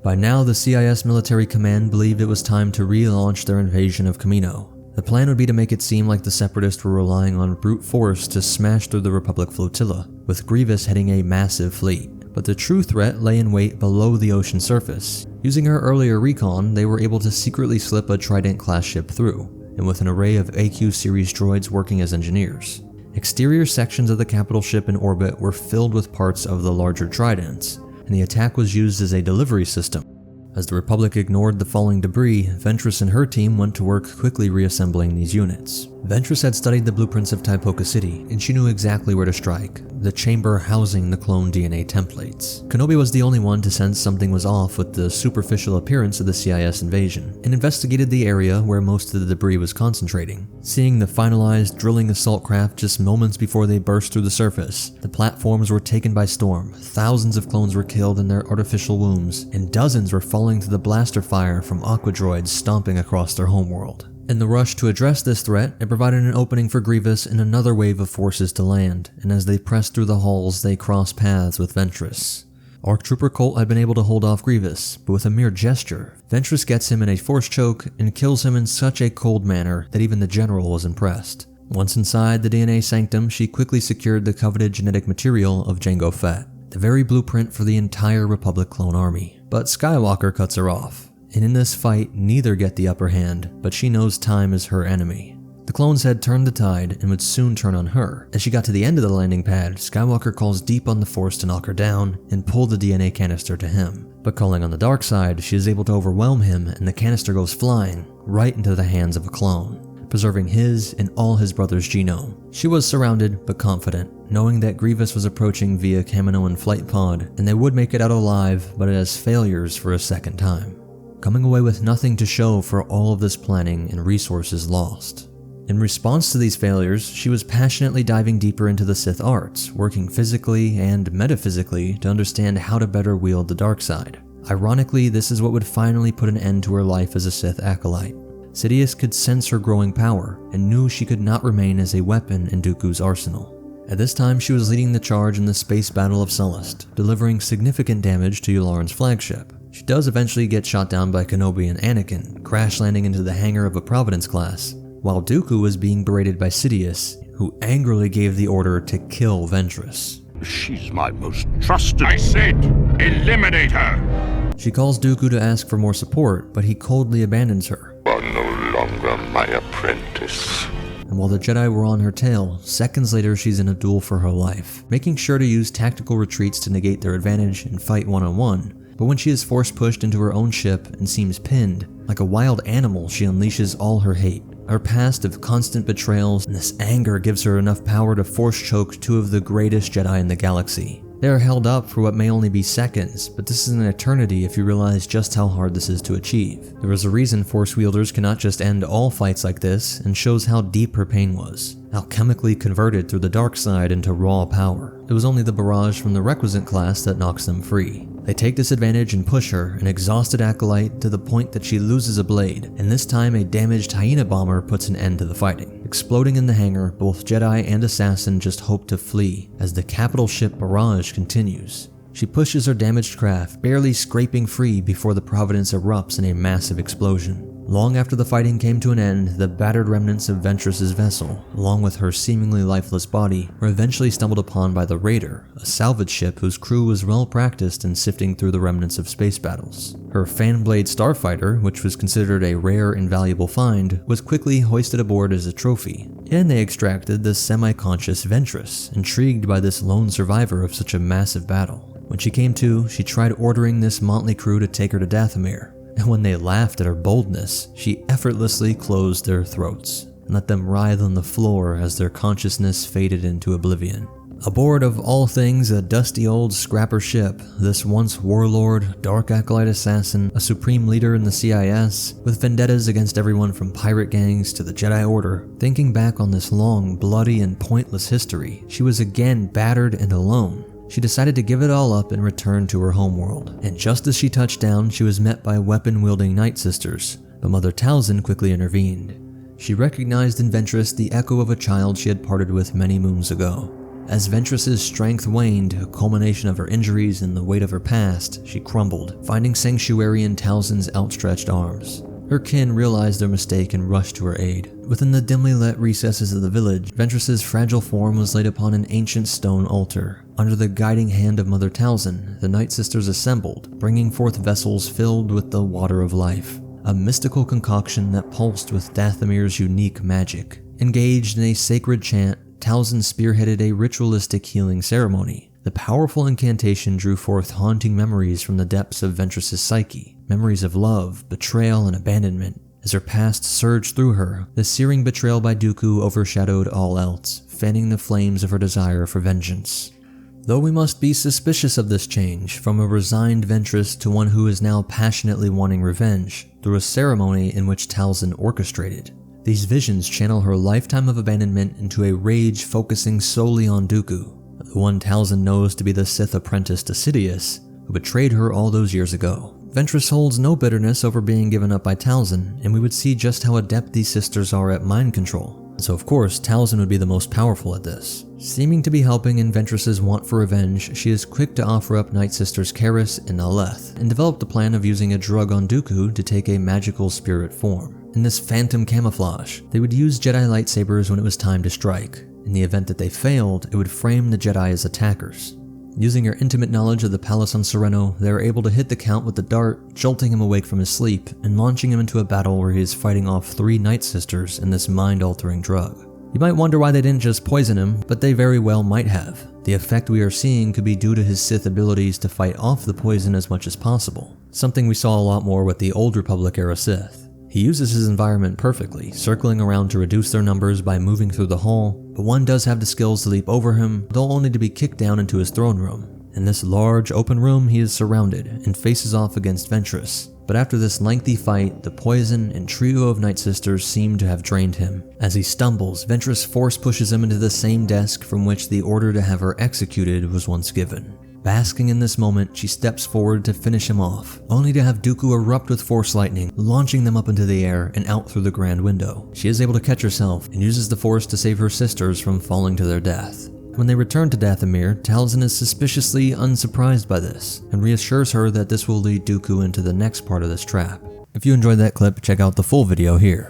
By now, the CIS military command believed it was time to relaunch their invasion of Kamino. The plan would be to make it seem like the Separatists were relying on brute force to smash through the Republic flotilla, with Grievous heading a massive fleet. But the true threat lay in wait below the ocean surface. Using her earlier recon, they were able to secretly slip a Trident-class ship through, and with an array of AQ series droids working as engineers. Exterior sections of the capital ship in orbit were filled with parts of the larger Tridents, and the attack was used as a delivery system. As the Republic ignored the falling debris, Ventress and her team went to work quickly reassembling these units. Ventress had studied the blueprints of Taipoka City, and she knew exactly where to strike, the chamber housing the clone DNA templates. Kenobi was the only one to sense something was off with the superficial appearance of the CIS invasion, and investigated the area where most of the debris was concentrating. Seeing the finalized drilling assault craft just moments before they burst through the surface, the platforms were taken by storm, thousands of clones were killed in their artificial wombs, and dozens were falling to the blaster fire from aqua droids stomping across their homeworld. In the rush to address this threat, it provided an opening for Grievous and another wave of forces to land, and as they pressed through the halls, they crossed paths with Ventress. ARC Trooper Colt had been able to hold off Grievous, but with a mere gesture, Ventress gets him in a force choke and kills him in such a cold manner that even the general was impressed. Once inside the DNA sanctum, she quickly secured the coveted genetic material of Jango Fett, the very blueprint for the entire Republic clone army. But Skywalker cuts her off. And in this fight, neither get the upper hand, but she knows time is her enemy. The clones had turned the tide and would soon turn on her. As she got to the end of the landing pad, Skywalker calls deep on the Force to knock her down and pull the DNA canister to him. But calling on the dark side, she is able to overwhelm him and the canister goes flying right into the hands of a clone, preserving his and all his brother's genome. She was surrounded but confident, knowing that Grievous was approaching via Kaminoan flight pod and they would make it out alive, but as failures for a second time, coming away with nothing to show for all of this planning and resources lost. In response to these failures, she was passionately diving deeper into the Sith arts, working physically and metaphysically to understand how to better wield the dark side. Ironically, this is what would finally put an end to her life as a Sith acolyte. Sidious could sense her growing power and knew she could not remain as a weapon in Dooku's arsenal. At this time, she was leading the charge in the space battle of Sullust, delivering significant damage to Yularen's flagship. She does eventually get shot down by Kenobi and Anakin, crash landing into the hangar of a Providence class, while Dooku was being berated by Sidious, who angrily gave the order to kill Ventress. She's my most trusted. I said, eliminate her! She calls Dooku to ask for more support, but he coldly abandons her. You are no longer my apprentice. And while the Jedi were on her tail, seconds later she's in a duel for her life, making sure to use tactical retreats to negate their advantage and fight one-on-one. But when she is force pushed into her own ship and seems pinned, like a wild animal, she unleashes all her hate. Her past of constant betrayals and this anger gives her enough power to force choke two of the greatest Jedi in the galaxy. They are held up for what may only be seconds, but this is an eternity if you realize just how hard this is to achieve. There is a reason Force wielders cannot just end all fights like this, and shows how deep her pain was, alchemically converted through the dark side into raw power. It was only the barrage from the Requisite class that knocks them free. They take this advantage and push her, an exhausted acolyte, to the point that she loses a blade, and this time a damaged hyena bomber puts an end to the fighting. Exploding in the hangar, both Jedi and assassin just hope to flee, as the capital ship barrage continues. She pushes her damaged craft, barely scraping free before the Providence erupts in a massive explosion. Long after the fighting came to an end, the battered remnants of Ventress's vessel, along with her seemingly lifeless body, were eventually stumbled upon by the Raider, a salvage ship whose crew was well practiced in sifting through the remnants of space battles. Her fan-blade starfighter, which was considered a rare and valuable find, was quickly hoisted aboard as a trophy, and they extracted the semi-conscious Ventress, intrigued by this lone survivor of such a massive battle. When she came to, she tried ordering this motley crew to take her to Dathomir, and when they laughed at her boldness, she effortlessly closed their throats and let them writhe on the floor as their consciousness faded into oblivion. Aboard of all things a dusty old scrapper ship, this once warlord, Dark Acolyte assassin, a supreme leader in the CIS, with vendettas against everyone from pirate gangs to the Jedi Order, thinking back on this long, bloody, and pointless history, she was again battered and alone. She decided to give it all up and return to her homeworld, and just as she touched down, she was met by weapon-wielding Nightsisters, but Mother Talzin quickly intervened. She recognized in Ventress the echo of a child she had parted with many moons ago, As Ventress's strength waned, a culmination of her injuries and the weight of her past, she crumbled, finding sanctuary in Talzin's outstretched arms. Her kin realized their mistake and rushed to her aid. Within the dimly lit recesses of the village, Ventress's fragile form was laid upon an ancient stone altar. Under the guiding hand of Mother Talzin, the Nightsisters assembled, bringing forth vessels filled with the water of life, a mystical concoction that pulsed with Dathomir's unique magic. Engaged in a sacred chant, Talzin spearheaded a ritualistic healing ceremony. The powerful incantation drew forth haunting memories from the depths of Ventress's psyche, memories of love, betrayal, and abandonment. As her past surged through her, the searing betrayal by Dooku overshadowed all else, fanning the flames of her desire for vengeance. Though we must be suspicious of this change, from a resigned Ventress to one who is now passionately wanting revenge, through a ceremony in which Talzin orchestrated. These visions channel her lifetime of abandonment into a rage focusing solely on Dooku, the one Talzin knows to be the Sith apprentice to Sidious, who betrayed her all those years ago. Ventress holds no bitterness over being given up by Talzin, and we would see just how adept these sisters are at mind control. So of course, Talzin would be the most powerful at this. Seeming to be helping in Ventress's want for revenge, she is quick to offer up Nightsisters Karis and Aleth, and develop the plan of using a drug on Dooku to take a magical spirit form. In this phantom camouflage, they would use Jedi lightsabers when it was time to strike. In the event that they failed, it would frame the Jedi as attackers. Using her intimate knowledge of the palace on Sereno, they are able to hit the Count with the dart, jolting him awake from his sleep, and launching him into a battle where he is fighting off 3 Nightsisters in this mind-altering drug. You might wonder why they didn't just poison him, but they very well might have. The effect we are seeing could be due to his Sith abilities to fight off the poison as much as possible, something we saw a lot more with the Old Republic-era Sith. He uses his environment perfectly, circling around to reduce their numbers by moving through the hall, but one does have the skills to leap over him, though only to be kicked down into his throne room. In this large, open room, he is surrounded and faces off against Ventress. But after this lengthy fight, the poison and trio of Nightsisters seem to have drained him. As he stumbles, Ventress force pushes him into the same desk from which the order to have her executed was once given. Basking in this moment, she steps forward to finish him off, only to have Dooku erupt with force lightning, launching them up into the air and out through the grand window. She is able to catch herself and uses the force to save her sisters from falling to their death. When they return to Dathomir, Talzin is suspiciously unsurprised by this, and reassures her that this will lead Dooku into the next part of this trap. If you enjoyed that clip, check out the full video here.